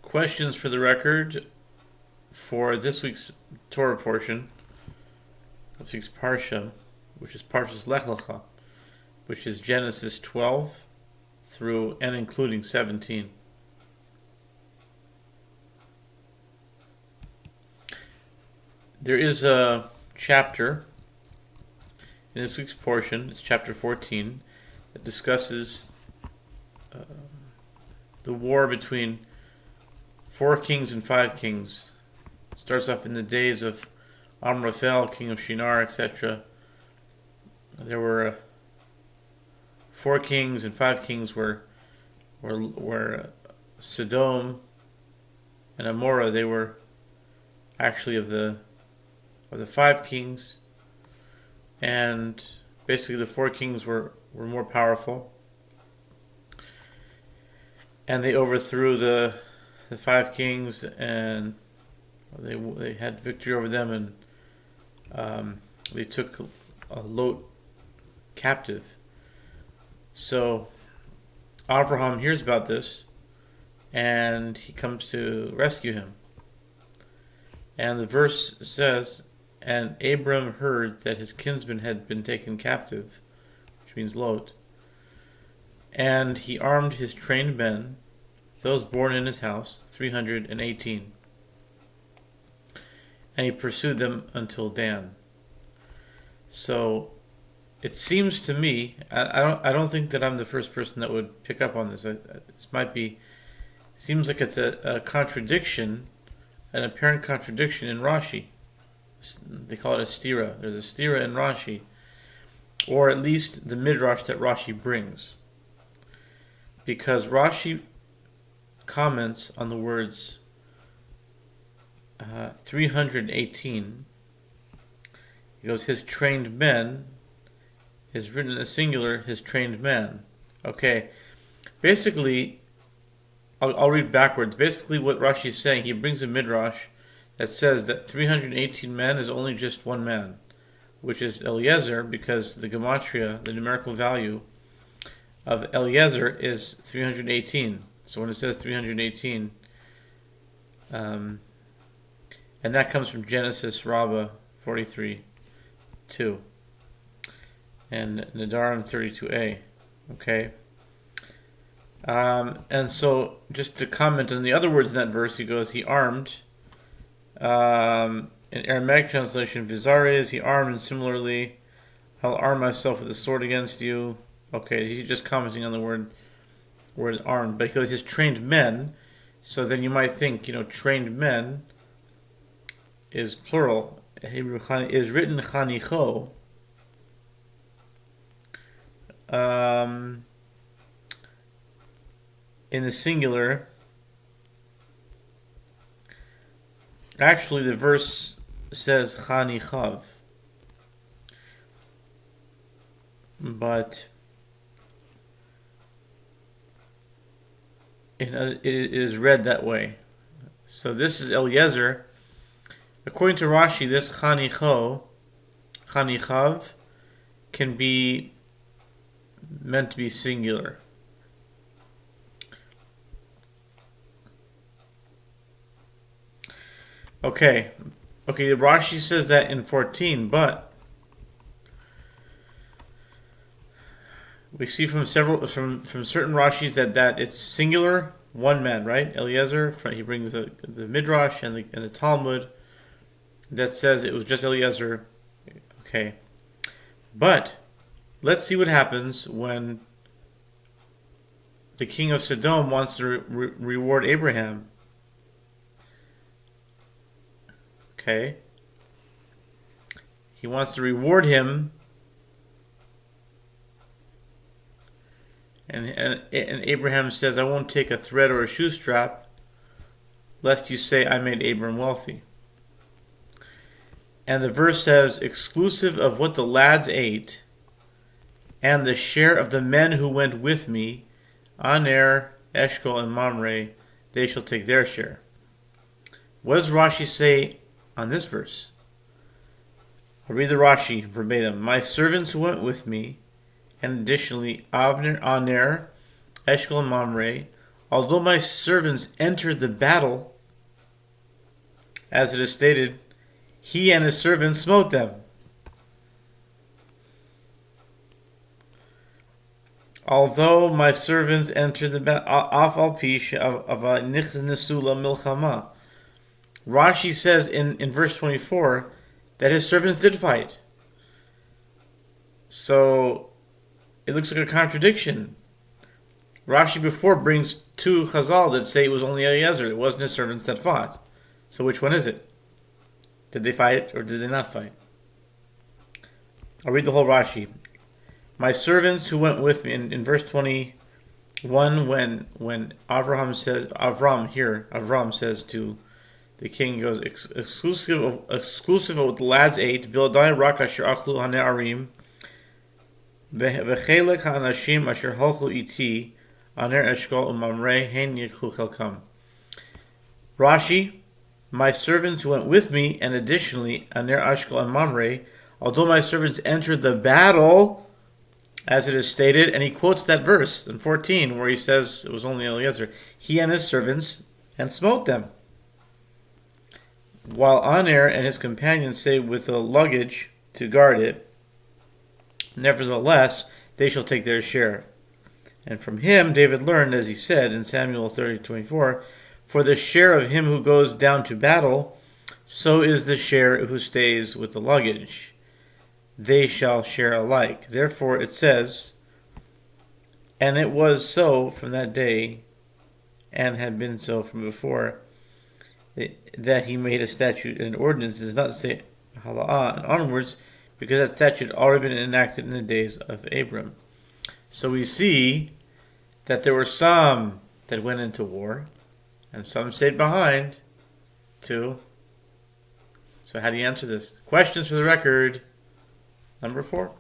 Questions for the record for this week's Torah portion, this week's Parsha, which is Parshas Lech Lecha, which is Genesis 12 through and including 17. There is a chapter in this week's portion, it's chapter 14, that discusses the war between 4 kings and 5 kings. It starts off in the days of Amraphel, king of Shinar, etc. There were 4 kings and 5 kings were Sodom and Amorah. They were actually of the 5 kings, and basically the 4 kings were more powerful, and they overthrew the 5 kings, and they had victory over them, and they took Lot captive. So Abraham hears about this, and he comes to rescue him. And the verse says, "And Abram heard that his kinsman had been taken captive," which means Lot, "and he armed his trained men, those born in his house, 318. And he pursued them until Dan." So it seems to me, I don't think that I'm the first person that would pick up on this. Seems like it's a contradiction, an apparent contradiction in Rashi. They call it a stira. There's a stira in Rashi, or at least the midrash that Rashi brings, because Rashi comments on the words 318. He goes, his trained men is written in the singular, his trained men. Okay, basically, I'll read backwards. Basically what Rashi is saying, he brings a midrash that says that 318 men is only just one man, which is Eliezer, because the gematria, the numerical value of Eliezer, is 318. So when it says 318, and that comes from Genesis Rabbah 43:2 and Nadarim 32a. Okay. And so just to comment on the other words in that verse, he goes, he armed. In Aramaic translation, Vizares, he armed, and similarly, I'll arm myself with a sword against you. Okay, he's just commenting on the word armed, but because his trained men, so then you might think, trained men is plural. Hebrew is written chanicho. In the singular, actually the verse says chanichav, but it is read that way. So this is Eliezer. According to Rashi, this chanichav, can be meant to be singular. Okay, Rashi says that in 14, but we see from certain Rashis that it's singular, one man, right? Eliezer, he brings the midrash and the Talmud that says it was just Eliezer. Okay, but let's see what happens when the king of Sodom wants to reward Abraham. Okay, he wants to reward him, and Abraham says, "I won't take a thread or a shoe strap, lest you say I made Abram wealthy." And the verse says, "Exclusive of what the lads ate, and the share of the men who went with me, Aner, Eshcol, and Mamre, they shall take their share." What does Rashi say on this verse? I'll read the Rashi verbatim. "My servants who went with me, and additionally Aner, Eshcol, and Mamre, Although my servants entered the battle, as it is stated, he and his servants smote them. Although my servants entered the battle, milchama. Rashi says in verse 24 that his servants did fight. So it looks like a contradiction. Rashi before brings two Chazal that say it was only Eliezer, it wasn't his servants that fought. So which one is it? Did they fight or did they not fight? I'll read the whole Rashi. My servants who went with me in verse 21 when Avram says to the king, he goes, exclusive of the lads ate, Bildai rak asher achlu hane'arim, v'chelek ha'anashim asher halchu iti, aner eshkol umamrei hen yikhu chelkam. Rashi, my servants who went with me, and additionally, aner eshkol and mamre, although my servants entered the battle, as it is stated, and he quotes that verse in 14 where he says it was only Eliezer, he and his servants, and smote them. While Aner and his companions stayed with the luggage to guard it, nevertheless, they shall take their share. And from him David learned, as he said in Samuel 30:24, for the share of him who goes down to battle, so is the share who stays with the luggage. They shall share alike. Therefore it says, and it was so from that day, and had been so from before, that he made a statute and ordinance. It does not say hala'ah and onwards, because that statute had already been enacted in the days of Abram. So we see that there were some that went into war, and some stayed behind, too. So how do you answer this? Questions for the record. Number 4.